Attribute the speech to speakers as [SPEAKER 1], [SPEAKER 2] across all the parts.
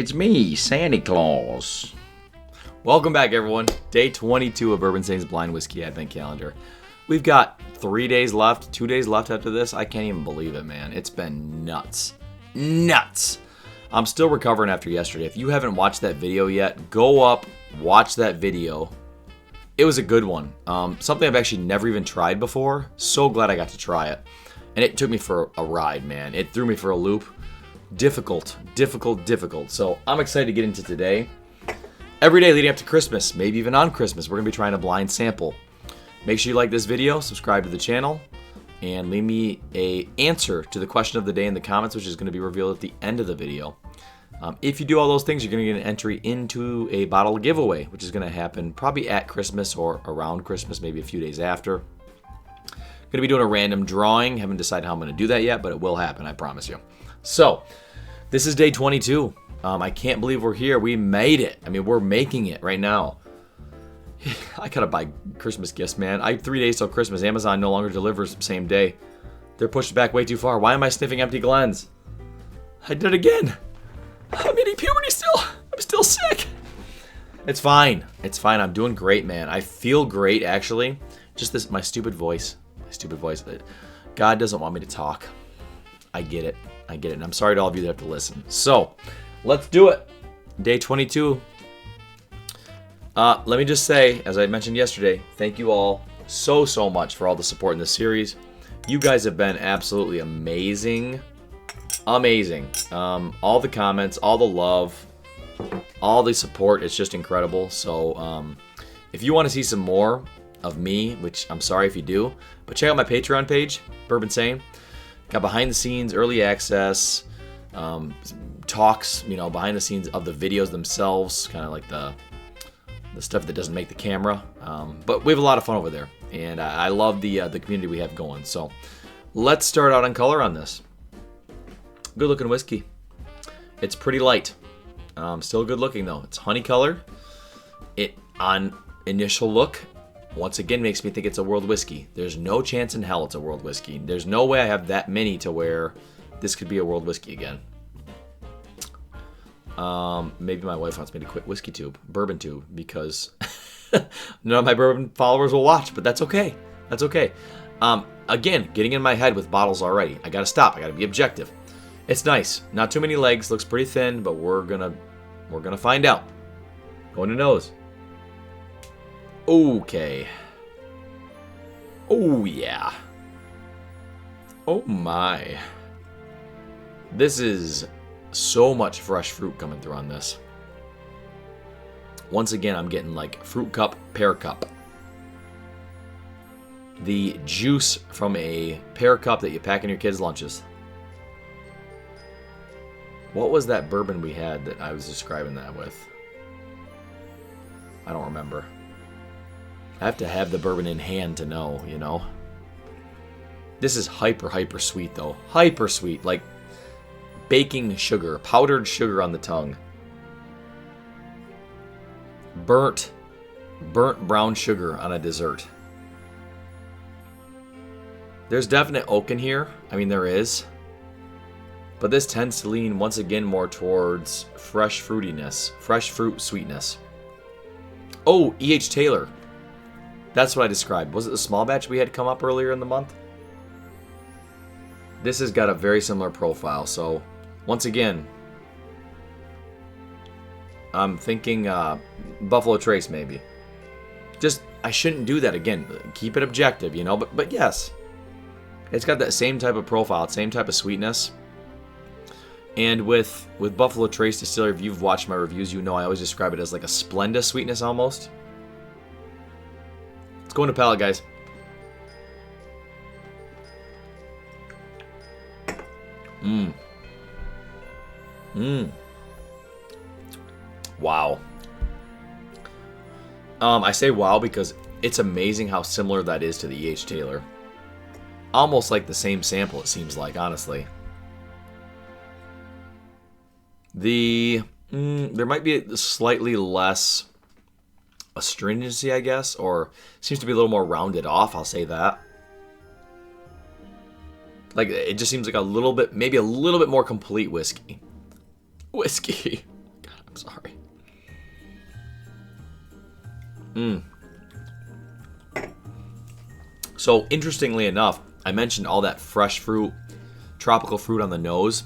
[SPEAKER 1] It's me, Santa Claus.
[SPEAKER 2] Welcome back, everyone. Day 22 of Bourbinsane Blind Whiskey Advent Calendar. We've got 3 days left, 2 days left after this. I can't even believe it, man. It's been nuts. Nuts. I'm still recovering after yesterday. If you haven't watched that video yet, go up, watch that video. It was a good one. Something I've actually never even tried before. So glad I got to try it. And it took me for a ride, man. It threw me for a loop. Difficult. So I'm excited to get into today. Every day leading up to Christmas, maybe even on Christmas, we're going to be trying a blind sample. Make sure you like this video, subscribe to the channel, and leave me an answer to the question of the day in the comments, which is going to be revealed at the end of the video. If you do all those things, you're going to get an entry into a bottle giveaway, which is going to happen probably at Christmas or around Christmas, maybe a few days after. Going to be doing a random drawing. Haven't decided how I'm going to do that yet, but it will happen, I promise you. So, this is day 22. I can't believe we're here. We made it. I mean, we're making it right now. I gotta buy Christmas gifts, man. I have 3 days till Christmas. Amazon no longer delivers the same day. They're pushed back way too far. Why am I sniffing empty Glens? I did it again. I'm in puberty still. I'm still sick. It's fine. It's fine. I'm doing great, man. I feel great, actually. Just this, my stupid voice. God doesn't want me to talk. I get it. And I'm sorry to all of you that have to listen. So, let's do it. Day 22. Let me just say, as I mentioned yesterday, thank you all so much for all the support in this series. You guys have been absolutely amazing. All the comments, all the love, all the support, it's just incredible. So, if you want to see some more of me, which I'm sorry if you do, but check out my Patreon page, Bourbinsane. Got behind the scenes, early access, talks, behind the scenes of the videos themselves, kind of like the stuff that doesn't make the camera. But we have a lot of fun over there, and I love the community we have going. So let's start out on color on this. Good looking whiskey. It's pretty light. Still good looking though. It's honey colored. It on initial look, once again, makes me think it's a world whiskey. There's no chance in hell it's a world whiskey. There's no way I have that many to where this could be a world whiskey again. Maybe my wife wants me to quit bourbon tube, because none of my bourbon followers will watch, but that's okay. That's okay. Again, getting in my head with bottles already. I gotta stop. I gotta be objective. It's nice. Not too many legs. Looks pretty thin, but we're gonna find out. Going to nose. Okay. Oh, yeah. Oh, my. This is so much fresh fruit coming through on this. Once again, I'm getting like fruit cup, pear cup. The juice from a pear cup that you pack in your kids' lunches. What was that bourbon we had that I was describing that with? I don't remember. I have to have the bourbon in hand to know, This is hyper sweet, though. Hyper sweet. Like baking sugar. Powdered sugar on the tongue. Burnt brown sugar on a dessert. There's definite oak in here. I mean, there is. But this tends to lean, once again, more towards fresh fruitiness. Fresh fruit sweetness. Oh, E.H. Taylor. That's what I described. Was it the small batch we had come up earlier in the month? This has got a very similar profile. So, once again, I'm thinking Buffalo Trace maybe. Just, I shouldn't do that again. Keep it objective, But yes, it's got that same type of profile, same type of sweetness. And with Buffalo Trace Distillery, if you've watched my reviews, I always describe it as like a Splenda sweetness almost. Let's go into palate, guys. Wow. I say wow because it's amazing how similar that is to the E.H. Taylor. Almost like the same sample, it seems like, honestly. There might be a slightly less astringency, I guess, or seems to be a little more rounded off, I'll say that. Like, it just seems like maybe a little bit more complete whiskey. I'm sorry. So, interestingly enough, I mentioned all that fresh fruit, tropical fruit on the nose.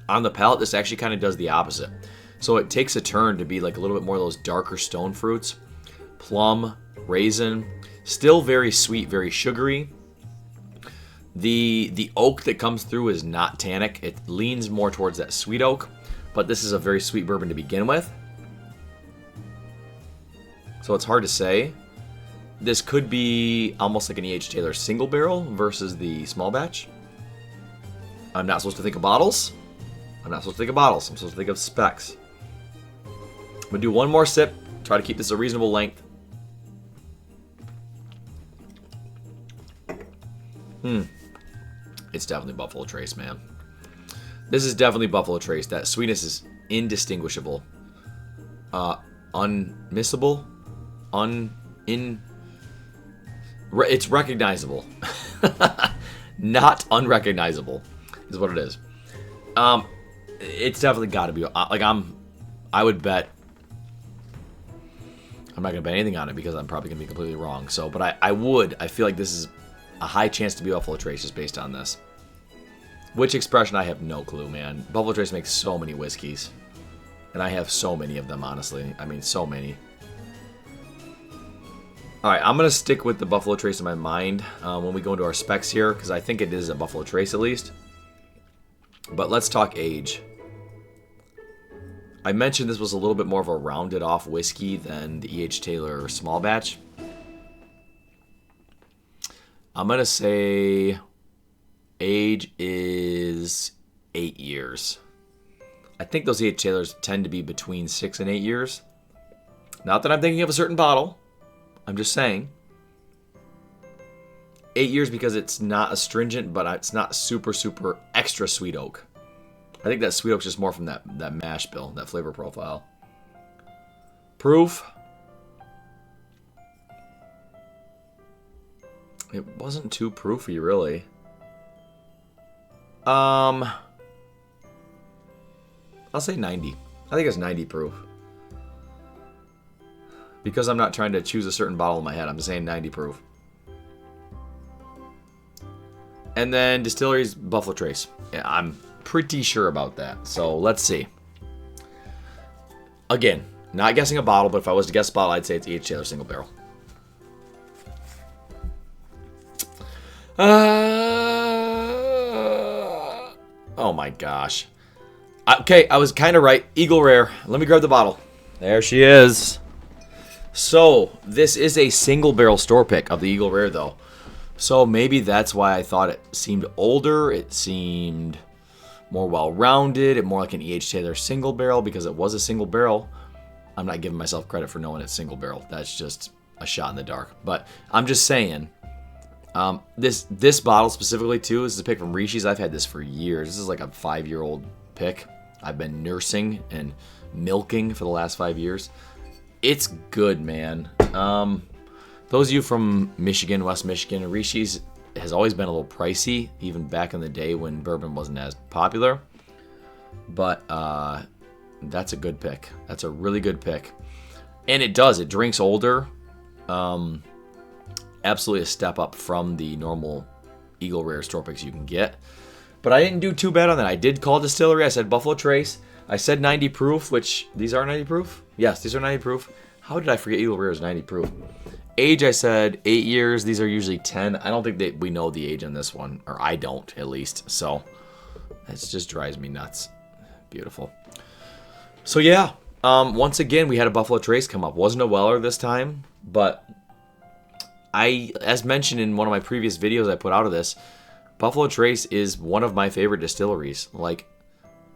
[SPEAKER 2] On the palate, this actually kind of does the opposite. So it takes a turn to be like a little bit more of those darker stone fruits. Plum, raisin, still very sweet, very sugary. The oak that comes through is not tannic. It leans more towards that sweet oak, but this is a very sweet bourbon to begin with. So it's hard to say. This could be almost like an E.H. Taylor single barrel versus the small batch. I'm not supposed to think of bottles. I'm supposed to think of specs. I'm going to do one more sip. Try to keep this a reasonable length. It's definitely Buffalo Trace, man. This is definitely Buffalo Trace. That sweetness is indistinguishable. Unmissable. It's recognizable. Not unrecognizable is what it is. It's definitely got to be I would bet. I'm not gonna bet anything on it because I'm probably gonna be completely wrong. So, but I feel like this is a high chance to be Buffalo Trace just based on this. Which expression, I have no clue, man. Buffalo Trace makes so many whiskeys, and I have so many of them, honestly. I mean, so many. All right, I'm gonna stick with the Buffalo Trace in my mind when we go into our specs here, because I think it is a Buffalo Trace at least. But let's talk age. I mentioned this was a little bit more of a rounded off whiskey than the E.H. Taylor small batch. I'm going to say age is 8 years. I think those E.H. Taylors tend to be between 6 and 8 years. Not that I'm thinking of a certain bottle. I'm just saying. 8 years because it's not astringent, but it's not super, super extra sweet oak. I think that sweet oak's just more from that mash bill, that flavor profile. Proof. It wasn't too proofy, really. I'll say 90. I think it's 90 proof. Because I'm not trying to choose a certain bottle in my head, I'm just saying 90 proof. And then Distillery's Buffalo Trace. Yeah, I'm pretty sure about that. So let's see. Again, not guessing a bottle, but if I was to guess a bottle, I'd say it's E.H. Taylor single barrel. Oh my gosh. Okay, I was kind of right. Eagle Rare. Let me grab the bottle. There she is. So, this is a single barrel store pick of the Eagle Rare, though. So maybe that's why I thought it seemed older. It seemed more well-rounded and more like an E.H. Taylor single barrel because it was a single barrel. I'm not giving myself credit for knowing it's single barrel. That's just a shot in the dark. But I'm just saying, this bottle specifically, too, this is a pick from Rishi's. I've had this for years. This is like a 5-year-old pick. I've been nursing and milking for the last 5 years. It's good, man. Those of you from Michigan, West Michigan, Rishi's has always been a little pricey, even back in the day when bourbon wasn't as popular. But that's a good pick. That's a really good pick. And it drinks older. Absolutely a step up from the normal Eagle Rare store picks you can get. But I didn't do too bad on that. I did call Distillery. I said Buffalo Trace. I said 90 proof, which these are 90 proof? Yes, these are 90 proof. How did I forget Eagle Rare is 90 proof? Age, I said 8 years. These are usually 10. I don't think that we know the age on this one, or I don't, at least. So it just drives me nuts. Beautiful. So yeah, once again, we had a Buffalo Trace come up. Wasn't a Weller this time, but as mentioned in one of my previous videos I put out of this, Buffalo Trace is one of my favorite distilleries. Like,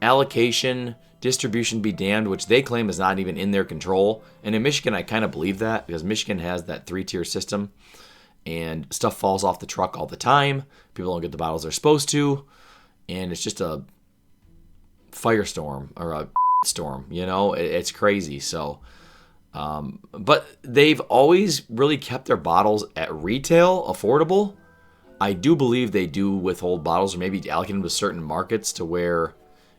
[SPEAKER 2] allocation, distribution be damned, which they claim is not even in their control. And in Michigan, I kind of believe that because Michigan has that 3-tier system and stuff falls off the truck all the time. People don't get the bottles they're supposed to. And it's just a firestorm or a storm, you know? It's crazy. So, but they've always really kept their bottles at retail affordable. I do believe they do withhold bottles or maybe allocate them to certain markets to where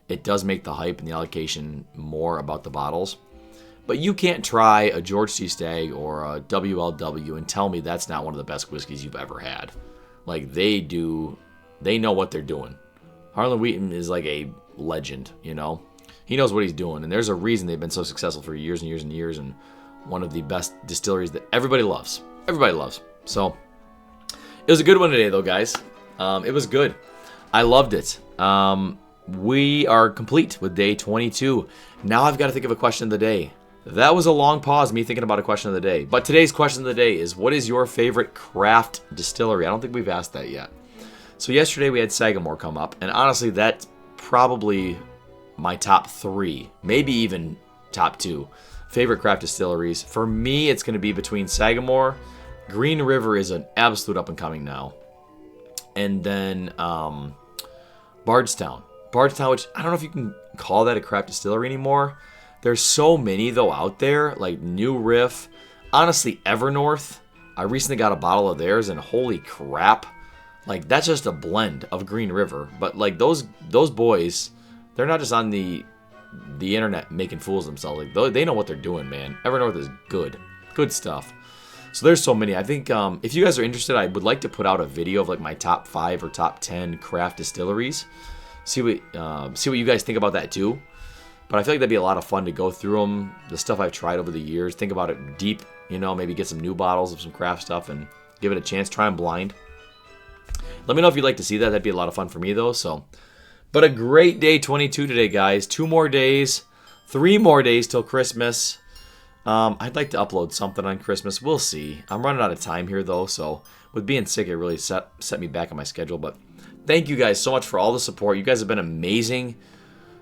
[SPEAKER 2] it does make the hype and the allocation more about the bottles. But you can't try a George C. Stagg or a WLW and tell me that's not one of the best whiskeys you've ever had. Like, they know what they're doing. Harlan Wheaton is like a legend, you know? He knows what he's doing, and there's a reason they've been so successful for years and years and years, and one of the best distilleries that everybody loves. Everybody loves. So, it was a good one today, though, guys. It was good. I loved it. We are complete with day 22. Now I've got to think of a question of the day. That was a long pause, me thinking about a question of the day. But today's question of the day is, what is your favorite craft distillery? I don't think we've asked that yet. So yesterday we had Sagamore come up, and honestly, that's probably my top 3, maybe even top 2 favorite craft distilleries. For me, it's going to be between Sagamore. Green River is an absolute up-and-coming now. And then Bardstown. Bardstown, which I don't know if you can call that a craft distillery anymore. There's so many, though, out there, like New Riff. Honestly, Evernorth. I recently got a bottle of theirs, and holy crap. Like, that's just a blend of Green River. But, like, those boys, they're not just on the internet making fools of themselves. Like, they know what they're doing, man. Evernorth is good. Good stuff. So there's so many. I think if you guys are interested, I would like to put out a video of, like, my top 5 or top 10 craft distilleries. See what you guys think about that, too. But I feel like that'd be a lot of fun to go through them, the stuff I've tried over the years, think about it deep, you know, maybe get some new bottles of some craft stuff and give it a chance, try them blind. Let me know if you'd like to see that. That'd be a lot of fun for me, though. But a great day 22 today, guys. 2 more days, 3 more days till Christmas. I'd like to upload something on Christmas. We'll see. I'm running out of time here, though, so with being sick, it really set me back on my schedule. But thank you guys so much for all the support. You guys have been amazing.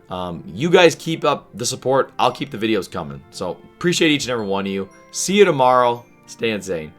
[SPEAKER 2] You guys keep up the support. I'll keep the videos coming. So appreciate each and every one of you. See you tomorrow. Stay insane.